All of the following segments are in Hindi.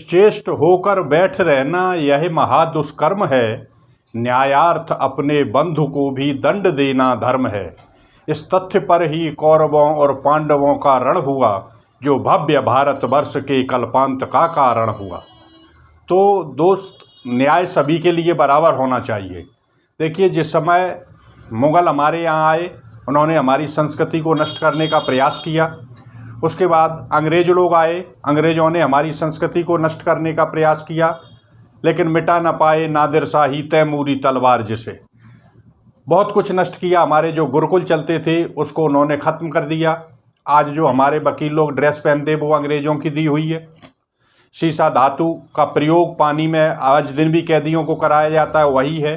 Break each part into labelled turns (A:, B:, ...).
A: चेष्ट होकर बैठ रहना यह महादुष्कर्म है, न्यायार्थ अपने बंधु को भी दंड देना धर्म है। इस तथ्य पर ही कौरवों और पांडवों का रण हुआ, जो भव्य भारतवर्ष के कल्पांत का कारण हुआ। तो दोस्त, न्याय सभी के लिए बराबर होना चाहिए। देखिए, जिस समय मुग़ल हमारे यहाँ आए, उन्होंने हमारी संस्कृति को नष्ट करने का प्रयास किया। उसके बाद अंग्रेज़ लोग आए, अंग्रेज़ों ने हमारी संस्कृति को नष्ट करने का प्रयास किया, लेकिन मिटा न पाए नादिर शाही तैमूरी तलवार जिसे। बहुत कुछ नष्ट किया। हमारे जो गुरुकुल चलते थे उसको उन्होंने ख़त्म कर दिया। आज जो हमारे वकील लोग ड्रेस पहनते वो अंग्रेज़ों की दी हुई है। शीशा धातु का प्रयोग पानी में आज दिन भी कैदियों को कराया जाता है, वही है।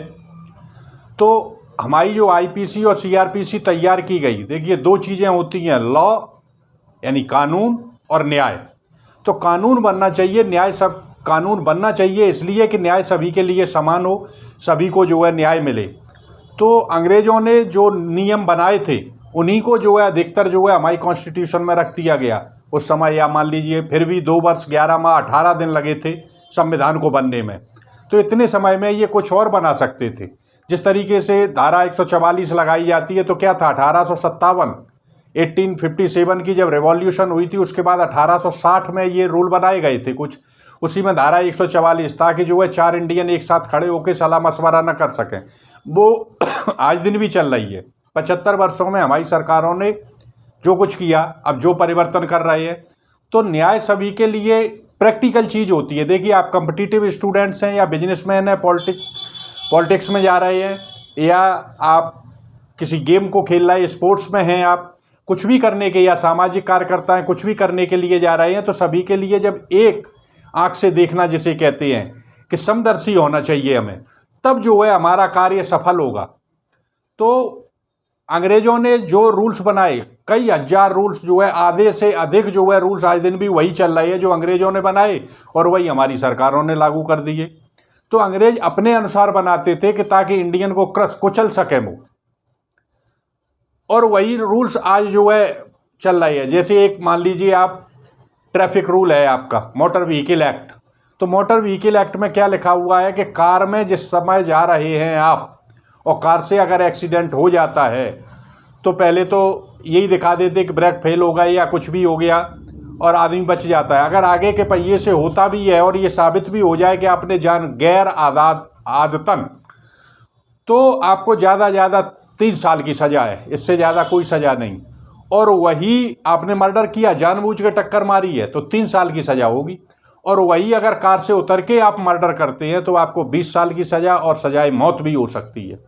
A: तो हमारी जो आईपीसी और सीआरपीसी तैयार की गई, देखिए दो चीज़ें होती हैं, लॉ यानी कानून और न्याय। तो कानून बनना चाहिए, न्याय सब कानून बनना चाहिए इसलिए कि न्याय सभी के लिए समान हो, सभी को जो है न्याय मिले। तो अंग्रेज़ों ने जो नियम बनाए थे उन्हीं को जो है अधिकतर जो है हमारी कॉन्स्टिट्यूशन में रख दिया गया उस समय। या मान लीजिए फिर भी 2 वर्ष 11 माह 18 दिन लगे थे संविधान को बनने में। तो इतने समय में ये कुछ और बना सकते थे। जिस तरीके से धारा 144 लगाई जाती है, तो क्या था 1857 1857 की जब रिवॉल्यूशन हुई थी, उसके बाद 1860 में ये रूल बनाए गए थे कुछ। उसी में धारा 144 ताकि जो है 4 इंडियन एक साथ खड़े होकर सलाह मशवरा न कर सकें। वो आज दिन भी चल रही है। 75 वर्षों में हमारी सरकारों ने जो कुछ किया, अब जो परिवर्तन कर रहे हैं, तो न्याय सभी के लिए प्रैक्टिकल चीज़ होती है। देखिए, आप कॉम्पिटिटिव स्टूडेंट्स हैं या बिजनेसमैन हैं, पॉलिटिक्स में जा रहे हैं, या आप किसी गेम को खेल रहे हैं, स्पोर्ट्स में हैं, आप कुछ भी करने के, या सामाजिक कार्यकर्ता हैं, कुछ भी करने के लिए जा रहे हैं, तो सभी के लिए जब एक आँख से देखना जिसे कहते हैं कि समदर्शी होना चाहिए हमें, तब जो है हमारा कार्य सफल होगा। तो अंग्रेज़ों ने जो रूल्स बनाए, कई हज़ार रूल्स जो है, आधे से अधिक जो है रूल्स आज दिन भी वही चल रहे हैं जो अंग्रेज़ों ने बनाए और वही हमारी सरकारों ने लागू कर दिए। तो अंग्रेज़ अपने अनुसार बनाते थे कि ताकि इंडियन को कुचल सके वो, और वही रूल्स आज जो है चल रहे हैं। जैसे एक मान लीजिए आप ट्रैफिक रूल है आपका मोटर व्हीकल एक्ट। तो मोटर व्हीकल एक्ट में क्या लिखा हुआ है कि कार में जिस समय जा रहे हैं आप, और कार से अगर एक्सीडेंट हो जाता है तो पहले तो यही दिखा देते कि ब्रेक फेल हो गया या कुछ भी हो गया और आदमी बच जाता है। अगर आगे के पहिए से होता भी है और ये साबित भी हो जाए कि आपने जान गैर आदतन, तो आपको ज़्यादा 3 साल की सज़ा है, इससे ज़्यादा कोई सज़ा नहीं। और वही आपने मर्डर किया, जानबूझ के टक्कर मारी है, तो 3 साल की सज़ा होगी। और वही अगर कार से उतर के आप मर्डर करते हैं तो आपको 20 साल की सज़ा और सजाए मौत भी हो सकती है।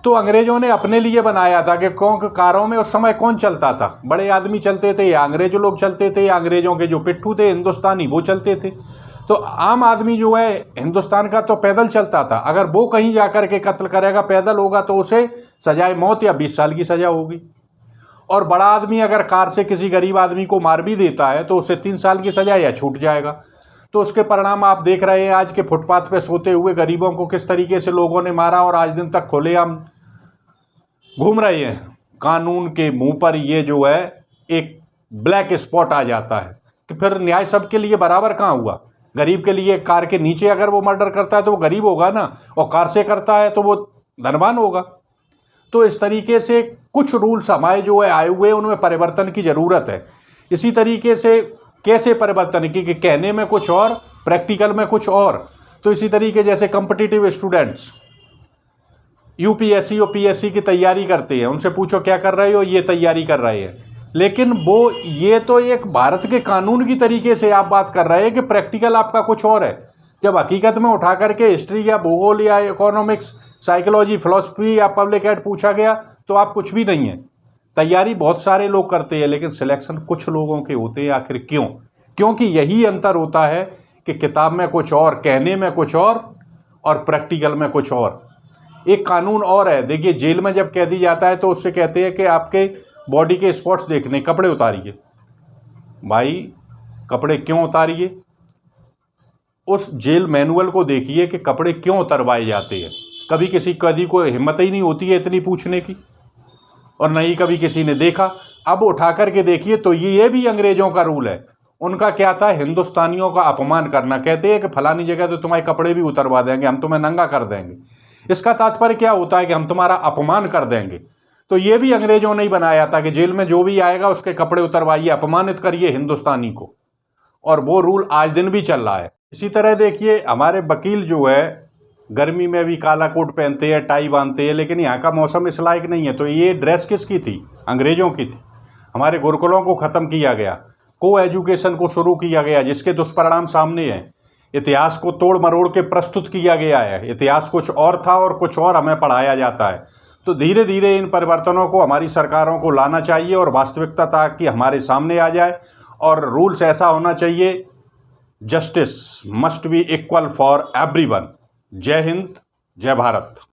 A: तो अंग्रेज़ों ने अपने लिए बनाया था कि क्योंकि कारों में उस समय कौन चलता था, बड़े आदमी चलते थे या अंग्रेज़ लोग चलते थे, या अंग्रेज़ों के जो पिट्ठू थे हिंदुस्तानी वो चलते थे। तो आम आदमी जो है हिंदुस्तान का तो पैदल चलता था। अगर वो कहीं जाकर के कत्ल करेगा, पैदल होगा, तो उसे सजाए मौत या 20 साल की सज़ा होगी। और बड़ा आदमी अगर कार से किसी गरीब आदमी को मार भी देता है तो उसे 3 साल की सज़ा या छूट जाएगा। तो उसके परिणाम आप देख रहे हैं आज के फुटपाथ पे सोते हुए गरीबों को किस तरीके से लोगों ने मारा, और आज दिन तक खुलेआम घूम रहे हैं। कानून के मुंह पर ये जो है एक ब्लैक स्पॉट आ जाता है कि फिर न्याय सबके लिए बराबर कहाँ हुआ। गरीब के लिए कार के नीचे अगर वो मर्डर करता है तो वो गरीब होगा ना, और कार से करता है तो वो धनवान होगा। तो इस तरीके से कुछ रूल्स हमारे जो है आए हुए हैं, उनमें परिवर्तन की ज़रूरत है। इसी तरीके से कैसे परिवर्तन कि कहने में कुछ और, प्रैक्टिकल में कुछ और। तो इसी तरीके जैसे कॉम्पिटिटिव स्टूडेंट्स यूपीएससी और पीएससी की तैयारी करते हैं, उनसे पूछो क्या कर रहे हो, ये तैयारी कर रहे हैं। लेकिन वो ये तो एक भारत के कानून की तरीके से आप बात कर रहे हैं कि प्रैक्टिकल आपका कुछ और है। जब हकीकत में उठा करके हिस्ट्री या भूगोल या इकोनॉमिक्स, साइकोलॉजी, फिलॉसफी या पब्लिक एड पूछा गया तो आप कुछ भी नहीं है। तैयारी बहुत सारे लोग करते हैं लेकिन सिलेक्शन कुछ लोगों के होते हैं। आखिर क्यों? क्योंकि यही अंतर होता है कि किताब में कुछ और, कहने में कुछ और प्रैक्टिकल में कुछ और। एक कानून और है, देखिए जेल में जब कैदी जाता है तो उससे कहते हैं कि आपके बॉडी के स्पॉट्स देखने, कपड़े उतारिए। भाई कपड़े क्यों उतारिए? उस जेल मैनुअल को देखिए कि कपड़े क्यों उतरवाए जाते हैं। कभी किसी कैदी को हिम्मत ही नहीं होती है इतनी पूछने की, और नहीं कभी किसी ने देखा। अब उठा कर के देखिए तो ये भी अंग्रेज़ों का रूल है। उनका क्या था, हिंदुस्तानियों का अपमान करना। कहते हैं कि फलानी जगह तो तुम्हारे कपड़े भी उतरवा देंगे, हम तुम्हें नंगा कर देंगे। इसका तात्पर्य क्या होता है कि हम तुम्हारा अपमान कर देंगे। तो ये भी अंग्रेजों ने ही बनाया था कि जेल में जो भी आएगा उसके कपड़े उतरवाइए, अपमानित करिए हिंदुस्तानी को, और वो रूल आज दिन भी चल रहा है। इसी तरह देखिए, हमारे वकील जो है गर्मी में भी काला कोट पहनते हैं, टाई बांधते हैं, लेकिन यहाँ का मौसम इस लायक नहीं है। तो ये ड्रेस किसकी थी? अंग्रेजों की थी। हमारे गुरुकुलों को ख़त्म किया गया, को एजुकेशन को शुरू किया गया, जिसके दुष्परिणाम सामने हैं। इतिहास को तोड़ मरोड़ के प्रस्तुत किया गया है। इतिहास कुछ और था और कुछ और हमें पढ़ाया जाता है। तो धीरे धीरे इन परिवर्तनों को हमारी सरकारों को लाना चाहिए और वास्तविकता ताकि हमारे सामने आ जाए। और रूल्स ऐसा होना चाहिए, justice must be equal for everyone. जय हिंद, जय भारत।